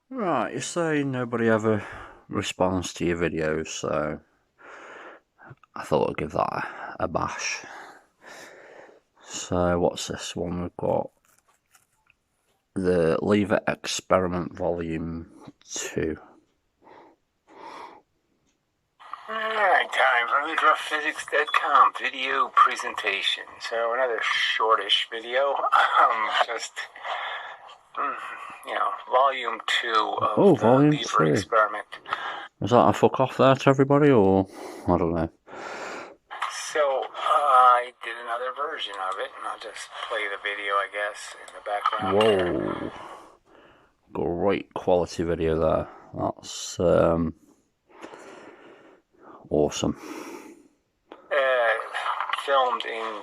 Right, you say nobody ever responds to your videos, so I thought I'd give that a bash. So what's this one? We've got the Lever Experiment Volume 2. Alright, time for the DraftPhysics.com video presentation. So another shortish video, just, volume 2 of the volume Lever 2. experiment. Is that a fuck off there to everybody, or I don't know? So I did another version of it, and I'll just play the video, I guess, in the background. Whoa. Great quality video there. That's awesome. Filmed in,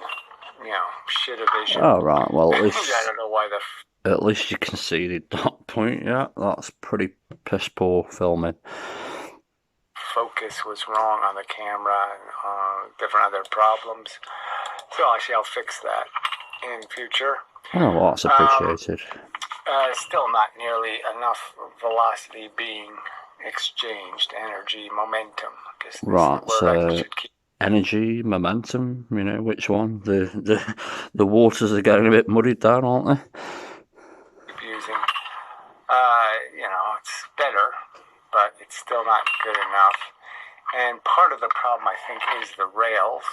Shitavision. Oh, right, well, at least, I don't know why at least you conceded that point, yeah. That's pretty piss poor filming. Focus was wrong on the camera and different other problems. So actually I'll fix that in future. Oh, well, that's appreciated. Still not nearly enough velocity being exchanged, energy, momentum. Right, so energy, momentum, which one? The waters are getting a bit muddied down, aren't they? Confusing. It's better, but it's still not good enough. And part of the problem, I think, is the rails.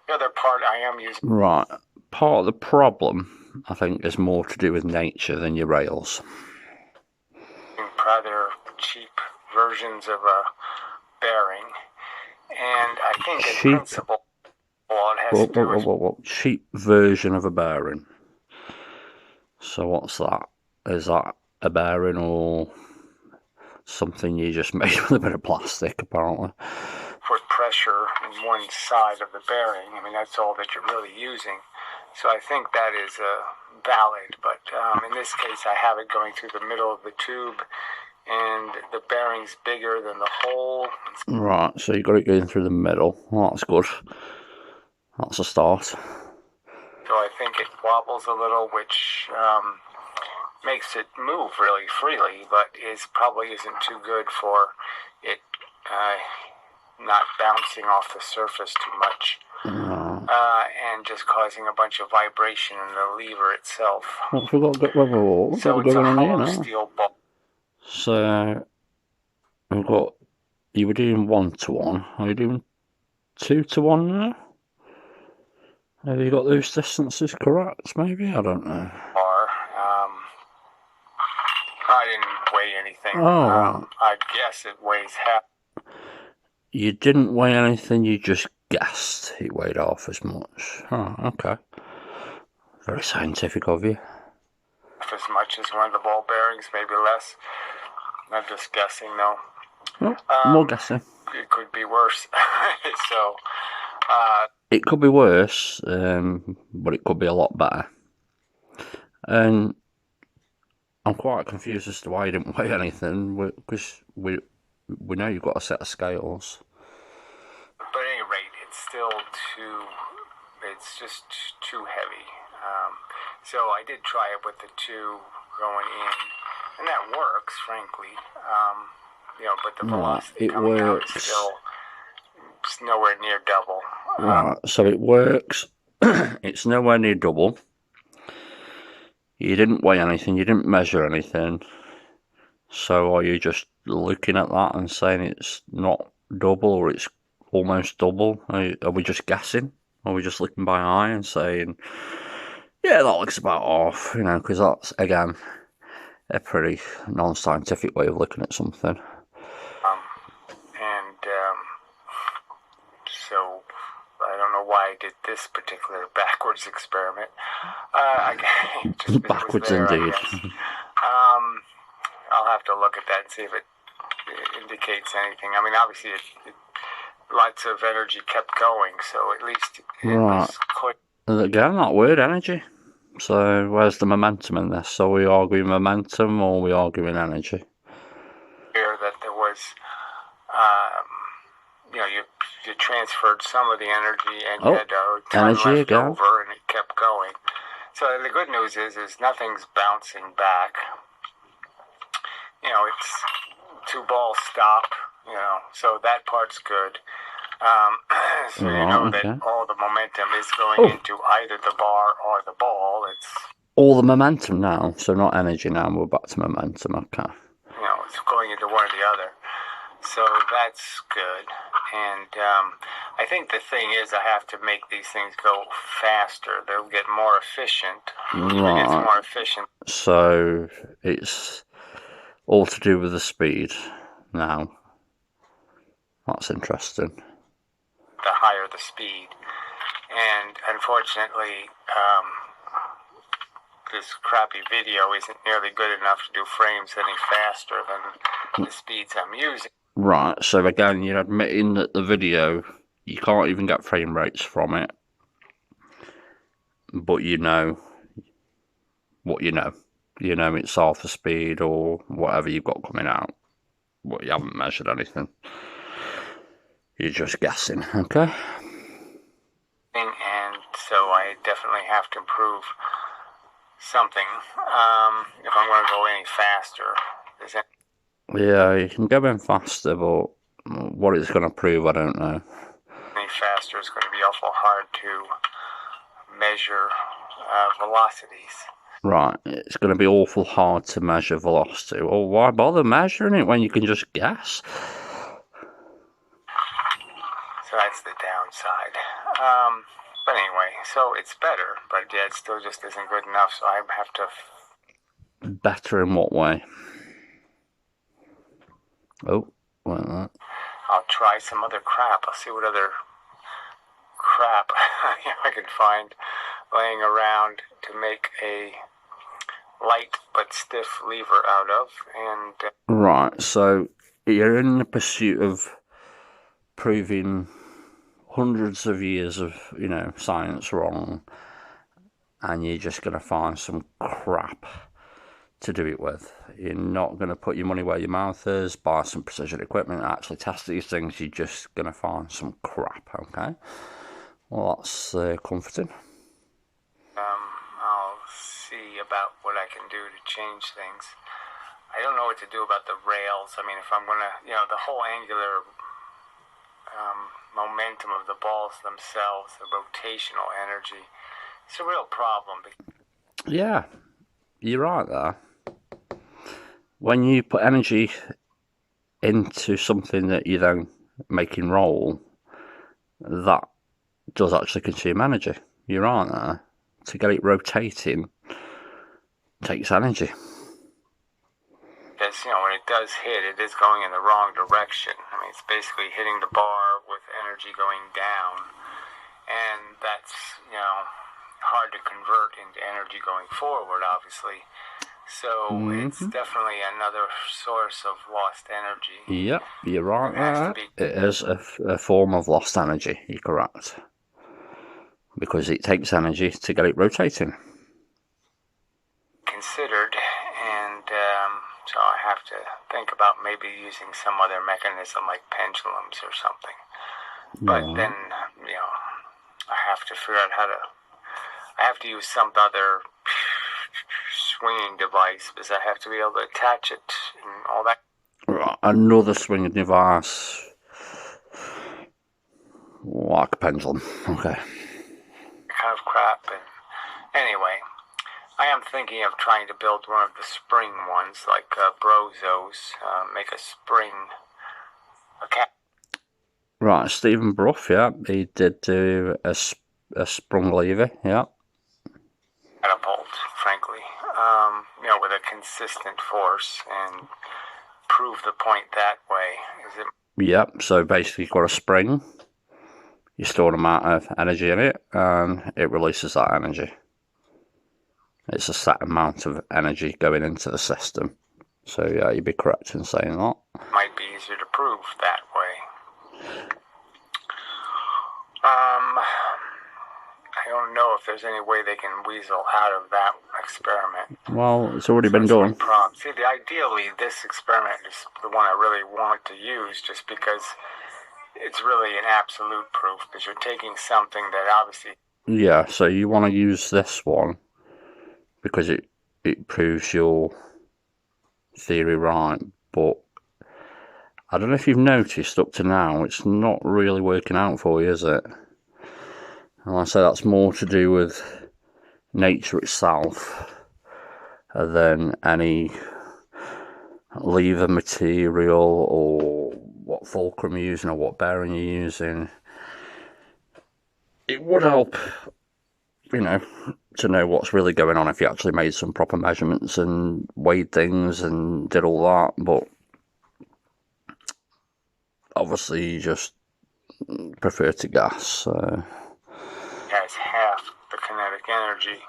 The other part I am using... Right. Part of the problem, I think, is more to do with nature than your rails. Rather cheap versions of a bearing. And I think in principle, it has to do with... Cheap version of a bearing. So what's that? Is that a bearing or something you just made with a bit of plastic, apparently? Put pressure in one side of the bearing. I mean, that's all that you're really using. So I think that is valid. But in this case, I have it going through the middle of the tube, and the bearing's bigger than the hole. Right, so you got it going through the middle. Well, that's good. That's a start. So I think it wobbles a little, which makes it move really freely, but probably isn't too good for it not bouncing off the surface too much. And just causing a bunch of vibration in the lever itself. What have we got? So it's a hollow steel ball. So we've got, you were doing 1-to-1. Are you doing 2-to-1 now? Have you got those distances correct, maybe? I don't know. I didn't weigh anything. Oh, right. I guess it weighs half. You didn't weigh anything, you just guessed it weighed half as much. Oh, okay. Very scientific of you. As much as one of the ball bearings, maybe less. I'm just guessing, though. Well, more guessing. It could be worse. So, it could be worse, but it could be a lot better. And I'm quite confused as to why you didn't weigh anything, because we know you've got a set of scales. But at any rate, it's just too heavy. So I did try it with the 2 going in, and that works, frankly. But the velocity coming out is still nowhere near double. Right, so it works. It's nowhere near double. You didn't weigh anything, you didn't measure anything. So are you just looking at that and saying it's not double or it's almost double? Are we just guessing? Are we just looking by eye and saying, yeah, that looks about off, because that's, again, a pretty non-scientific way of looking at something. So I don't know why I did this particular backwards experiment. Backwards there, indeed. I'll have to look at that and see if it indicates anything. I mean, obviously, lots of energy kept going, so at least it was quick. Again, that word, energy. So where's the momentum in this? So are we arguing momentum or are we arguing energy? Here that there was, you transferred some of the energy and you had to turn left over and it kept going. So the good news is nothing's bouncing back. it's 2 balls stop, so that part's good. So you know that all the momentum is going into either the bar or the ball. It's all the momentum now, so not energy now. We're back to momentum. Okay. It's going into one or the other. So that's good. And I think the thing is I have to make these things go faster. They'll get more efficient. It gets more efficient. So it's all to do with the speed now. That's interesting. The higher the speed. And unfortunately, this crappy video isn't nearly good enough to do frames any faster than the speeds I'm using. Right, so again, you're admitting that the video, you can't even get frame rates from it, but you know what you know. You know it's half the speed or whatever you've got coming out, but you haven't measured anything. You're just guessing, okay? And so I definitely have to improve something if I'm going to go any faster. Yeah, you can go in faster, but what it's going to prove, I don't know. Any faster is going to be awful hard to measure velocities. Right, it's going to be awful hard to measure velocity. Well, why bother measuring it when you can just guess? So that's the downside. But anyway, so it's better, but yeah, it still just isn't good enough, so I have to... Better in what way? Oh, like that. I'll try some other crap. I'll see what other crap I can find laying around to make a light but stiff lever out of. And right, so you're in the pursuit of proving hundreds of years of science wrong, and you're just going to find some crap to do it with. You're not going to put your money where your mouth is, buy some precision equipment, actually test these things. You're just going to find some crap, okay? Well, that's comforting. I'll see about what I can do to change things. I don't know what to do about the rails. I mean, if I'm going to, the whole angular momentum of the balls themselves, the rotational energy, it's a real problem. Yeah, you're right there. When you put energy into something that you then making roll, that does actually consume energy. You're right there. To get it rotating takes energy. Because, when it does hit, it is going in the wrong direction. I mean, it's basically hitting the bar with energy going down. And that's, hard to convert into energy going forward, obviously. So it's definitely another source of lost energy. Yep, you're right there. It is a form of lost energy, you're correct. Because it takes energy to get it rotating. Considered, and so I have to think about maybe using some other mechanism like pendulums or something. But then, I have to figure out I have to use some other swinging device because I have to be able to attach it and all that. Right, another swinging device. Like a pendulum, okay. Kind of crap. And anyway, I am thinking of trying to build one of the spring ones, like Brozos, make a spring. Right, Stephen Brough, yeah, he did do a sprung lever, yeah. Catapult, frankly, with a consistent force and prove the point that way. Yep, so basically you've got a spring, you store an amount of energy in it, and it releases that energy. It's a set amount of energy going into the system. So yeah, you'd be correct in saying that. Might be easier to prove that way. I don't know if there's any way they can weasel out of that experiment. Well, it's already been done. See, ideally, this experiment is the one I really want to use just because it's really an absolute proof, because you're taking something that obviously... Yeah, so you want to use this one because it proves your theory right, but I don't know if you've noticed up to now, it's not really working out for you, is it? And I say that's more to do with nature itself than any lever material or what fulcrum you're using or what bearing you're using. It would help, to know what's really going on if you actually made some proper measurements and weighed things and did all that, but obviously you just prefer to gas. So. Has half the kinetic energy,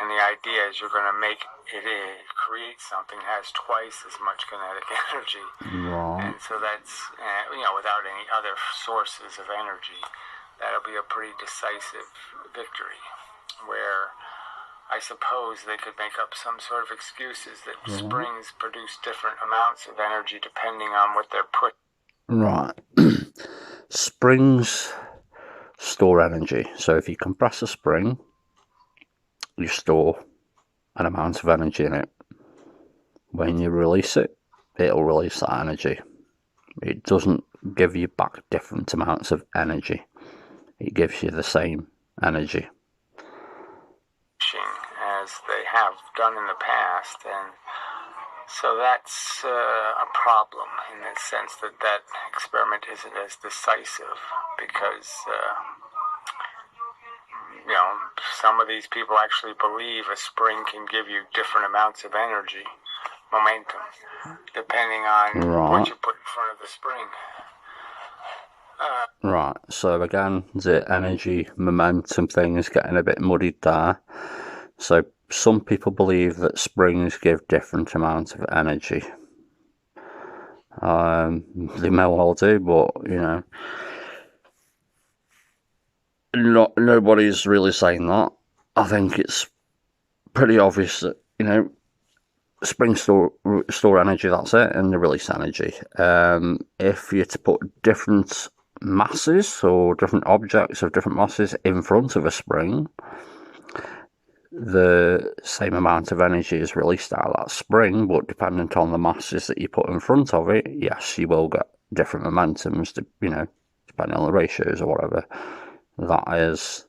and the idea is you're going to make it create something that has twice as much kinetic energy. Right. And so that's, without any other sources of energy, that'll be a pretty decisive victory, where I suppose they could make up some sort of excuses that springs produce different amounts of energy depending on what they're put. Right. Springs store energy. So if you compress a spring, you store an amount of energy in it. When you release it, it'll release that energy. It doesn't give you back different amounts of energy. It gives you the same energy. As they have done in the past, and so that's a problem in the sense that that experiment isn't as decisive because, some of these people actually believe a spring can give you different amounts of energy, momentum, depending on what you put in front of the spring. Right, so again, the energy momentum thing is getting a bit muddied there. So some people believe that springs give different amounts of energy. They may well do, but nobody's really saying that. I think it's pretty obvious that springs store energy. That's it, and they release energy. If you're to put different masses or different objects of different masses in front of a spring, the same amount of energy is released out of that spring, but dependent on the masses that you put in front of it, yes, you will get different momentums, depending on the ratios or whatever. That is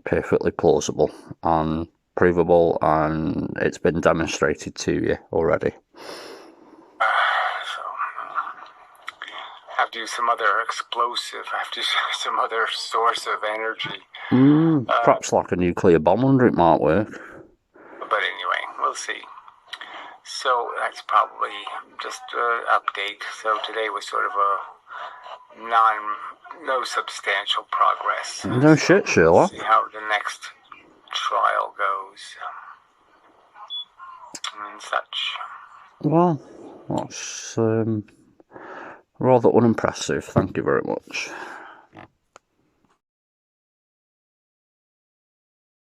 perfectly plausible and provable, and it's been demonstrated to you already. So, have to use some other explosive, have to use some other source of energy. Perhaps like a nuclear bomb under it might work. But anyway, we'll see. So that's probably just an update. So today was sort of a no substantial progress. No shit, Sherlock. See how the next trial goes and such. Well, that's rather unimpressive. Thank you very much.